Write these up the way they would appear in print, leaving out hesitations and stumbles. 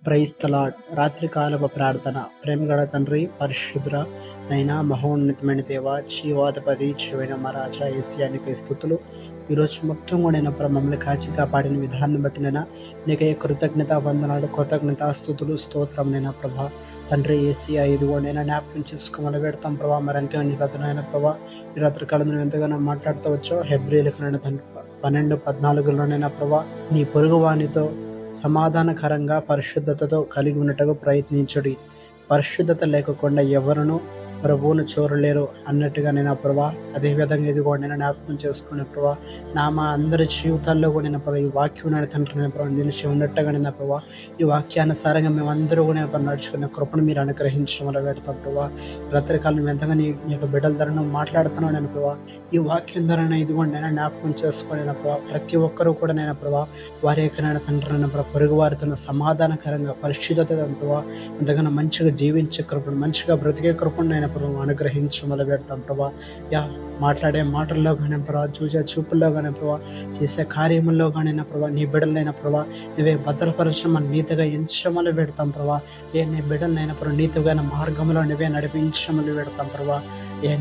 Praise the lord. రాత్రికాలపు ప్రార్థన. ప్రేమగల తండ్రి, పరిశుద్ధుడ నైనా మహోన్నతమైన దేవ, జీవాధిపతి, జీవైన మా రాజా యేసయ్యానికి స్థుతులు. ఈరోజు మొత్తం కూడా నేను మమ్మల్ని కాచి కాపాడిన విధానం బట్టి నైనా నీకే కృతజ్ఞత వందనాలు, కృతజ్ఞత స్థుతులు, స్తోత్రం నైనా ప్రభా. తండ్రి యేసయ్యా, ఇదిగో నేను జ్ఞాపకం చేసుకోమని పెడతాం ప్రభా. మరి ఎంతగా నీ రథనైనా ప్రభా, ఈ రాత్రికాలం నువ్వు ఎంతగానో మాట్లాడుతూ వచ్చావు. హెబ్రీలకు నైనా తండ్రి 12:14 ప్రభా, నీ పొరుగువానితో సమాధానకరంగా పరిశుద్ధతతో కలిగి ఉన్నట్టుగా ప్రయత్నించుడి. పరిశుద్ధత లేకుండా ఎవరును ప్రభువును చూడలేరు అన్నట్టుగా నేను ప్రభా. అదేవిధంగా ఇదిగో నేను జ్ఞాపకం చేసుకునే ప్రభా, మా అందరి జీవితాల్లో కూడా నేను ప్రభా ఈ వాక్యం తండ్రి నేను ప్రభా నిలిచి ఉన్నట్టుగా నేను ప్రభా, ఈ వాక్యానుసారంగా మేమందరూ కూడా నడుచుకునే కృపను మీరు అనుగ్రహించమని పెడతాం ప్రభా. రాత్రికాలం ఎంతగా నీ యొక్క బిడ్డల ధరను మాట్లాడుతున్నావు నేను ప్రభా. ఈ వాక్యం ధరను ఇదిగోండి నేను జ్ఞాపకం చేసుకొని ప్రభా, ప్రతి ఒక్కరూ కూడా నేను ప్రభా వారి యొక్క నేను తండ్రి నేను ప్రభా పొరుగు వారితో సమాధానకరంగా పరిశుద్ధతగా ప్రభా ఎంతగానో మంచిగా జీవించే కృపను, మంచిగా బ్రతికే కృపను నేను ప్రభు అనుగ్రహించమని పెడతాం ప్రభా. మాట్లాడే మాటల్లో కానీ ప్రభా, చూసే చూపుల్లో కానీ ప్రభా, చేసే కార్యముల్లో కానీ ప్రభా, నీ బిడ్డలైన ప్రభా నువ్వే భద్రపరచమని నీతిగా ఎంచమని పెడతాం ప్రభా. నీ బిడ్డలైన ప్రభా నీతిగా మార్గంలో నువ్వే నడిపించమని పెడతాం ప్రభా.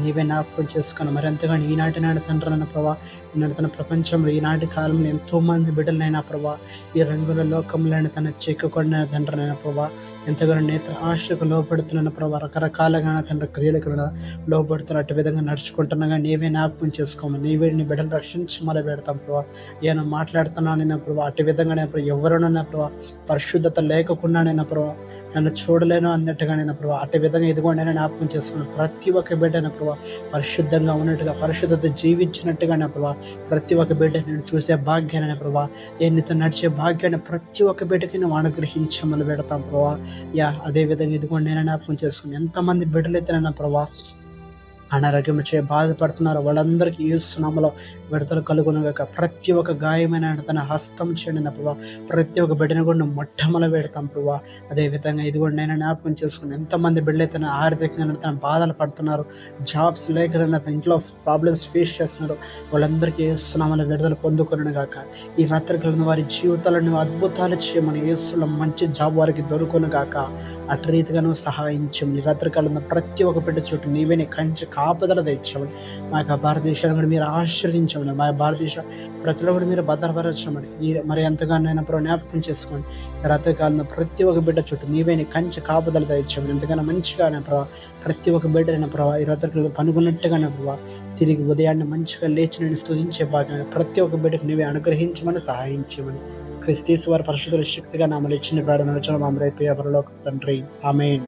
నీవే జ్ఞాపకం చేసుకుని మరింతగానో ఈనాటి నాటి తండ్రినైనా ప్రభా, ఈనాటి తన ప్రపంచంలో ఈనాటి కాలంలో ఎంతోమంది బిడ్డలైనా ప్రభా ఈ రంగుల లోకంలో తన చెక్కుకొండ తండ్రినైనా ప్రభా ఎంతగానో నేత్ర ఆశకు లోపడుతున్న ప్రభా, రకరకాలుగా తండ్రి క్రియలకు లోపడుతున్నట్టు విధంగా నడుచుకుంటున్నాగా నీవే జ్ఞాపకం చేసుకోమని నీవే నీ బిడ్డలు రక్షించమని పెడతాం ప్రభా. ఏమైనా మాట్లాడుతున్నానైనా ప్రభా అటు విధంగానే ఎవరునైనా ప్రభా పరిశుద్ధత లేకుండానైనా ప్రభా నన్ను చూడలేను అన్నట్టుగా నేను ప్రభా అటు విధంగా ఇదిగోండి నేను జ్ఞాపకం చేసుకున్నాను. ప్రతి ఒక్క బిడ్డన ప్రభా పరిశుద్ధంగా ఉన్నట్టుగా పరిశుద్ధత జీవించినట్టుగా నా ప్రభా ప్రతి ఒక్క బిడ్డ నేను చూసే భాగ్యాన్ని ప్రభా నీతో నడిచే భాగ్యాన్ని ప్రతి ఒక్క బిడ్డకి నువ్వు అనుగ్రహించమని పెడతాం ప్రభా. అదేవిధంగా ఇదిగోండి నేను జ్ఞాపకం చేసుకుని ఎంతమంది బిడ్డలైతేనైనా ప్రభా అనారోగ్యం చే బాధపడుతున్నారు వాళ్ళందరికీ యేసు నామములో విడుదల కలుగునుగాక. ప్రతి ఒక్క గాయమైన తన హస్తం చేయండి నా ప్రభా. ప్రతి ఒక్క బిడ్డను కూడా మొట్టమొదలు పెడతాం ప్రభా. అదేవిధంగా ఇది కూడా నేను జ్ఞాపకం చేసుకుని ఎంతమంది బిడ్డలు తన ఆర్థికంగా తన బాధలు పడుతున్నారు, జాబ్స్ లేక తన ఇంట్లో ప్రాబ్లమ్స్ ఫేస్ చేస్తున్నారు, వాళ్ళందరికీ యేసు నామములో విడుదల పొందుకొనుగాక. ఈ రాత్రికాలను వారి జీవితాలను అద్భుతాలు చేయమని, యేసులో మంచి జాబ్ వారికి దొరుకునుగాక. అటు రీతిగా నువ్వు సహాయించమని, రాత్రికాలంలో ప్రతి ఒక్క బిడ్డ చుట్టూ నీవే నీ కంచె కాపుదల తెచ్చమని, మా యొక్క భారతదేశాన్ని కూడా మీరు ఆశ్రయించమని, మా భారతదేశ ప్రజలు కూడా మీరు భద్రపరచమని మరి ఎంతగానో జ్ఞాపకం చేసుకోండి. రాత్రికాలంలో ప్రతి ఒక్క బిడ్డ చుట్టూ నీవే నీ కంచె కాపుదల తెచ్చమని, ఎంతగానో మంచిగానే ప్రభావ ప్రతి ఒక్క బిడ్డైన ప్రభావ ఈ రాత్రికాలంలో పనుకున్నట్టుగానే ప్రభావ తిరిగి ఉదయాన్నే మంచిగా లేచి నేను స్తుతించే భాగంగా ప్రతి ఒక్క బిడ్డకు నీవే అనుగ్రహించమని సహాయించమని క్రీస్తు వారి పరిశుద్ధుల శక్తిగా నామలు ఇచ్చిన ప్రార్థన మా ప్రియ పరలోకపు తండ్రి, ఆమేన్.